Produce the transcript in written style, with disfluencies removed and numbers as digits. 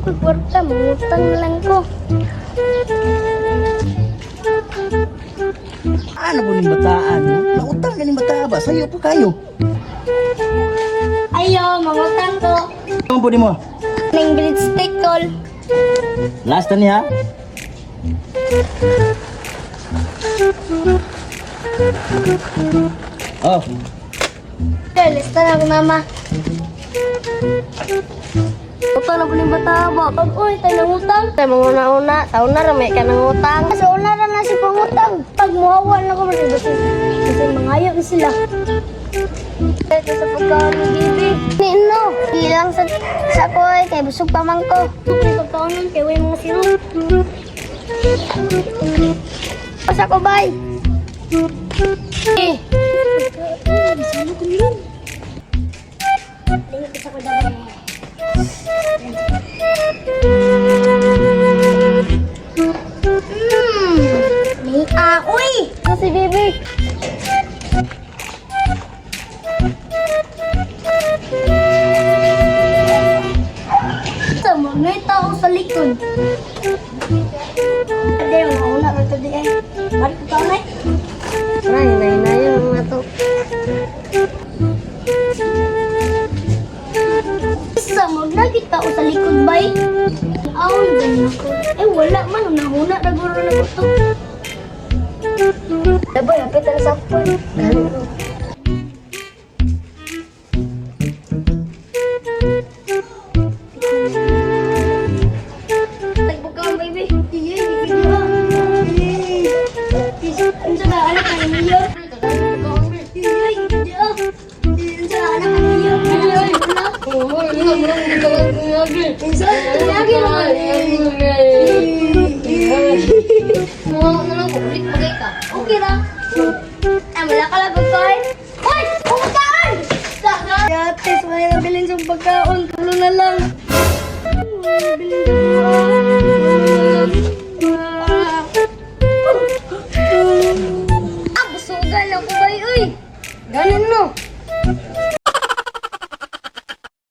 ko kwarta, mangutang na lang ko. Ano po ning bataan mo? Nautang ka ning bata ba? Sayo pa kayo. Ayo, mangutang ko. Ano po mo? Ning grade stick call. Last na niya. Oh, Lista na ako, mama. Utang na po ng bata ba? Pag uy, tayo ng utang. Tayo mga una-una. Taon na ramay ka ng utang. Kasi una na si pangutang. Pag muhawan na ko, kasi mangayo na sila. Ito sa pagkaon ng bibi. Nino, ilang sa ko ay kay busog pa man ko. May pagkaon nun, kay way mga sirup. Pasa ko, bay. Eh. Sino ko yun? Tingin ko sa ko daw. May uy! Ito si Bibi. Sama, may tao sa likod. Hindi, mauna na ito di eh. Balik ko tao na eh. Nay, yung mga to. Sama, nagit tao sa likod ba eh? Awal ganyan ako. Eh wala man, nahuna na guro na ko to. Daboy, hapit ang sapon. Tagbog ka, baby. Iyay, Unsa na anak ka niyo? Iyay, unsa na anak ka niyo? Okay lang. Ay, wala ka lang pagkain. Hoy! Pagkain! Yates, may nabilin sa pagkaon. Tulo na lang. Nabilin sa busugan ako ba, uy? Ganin mo.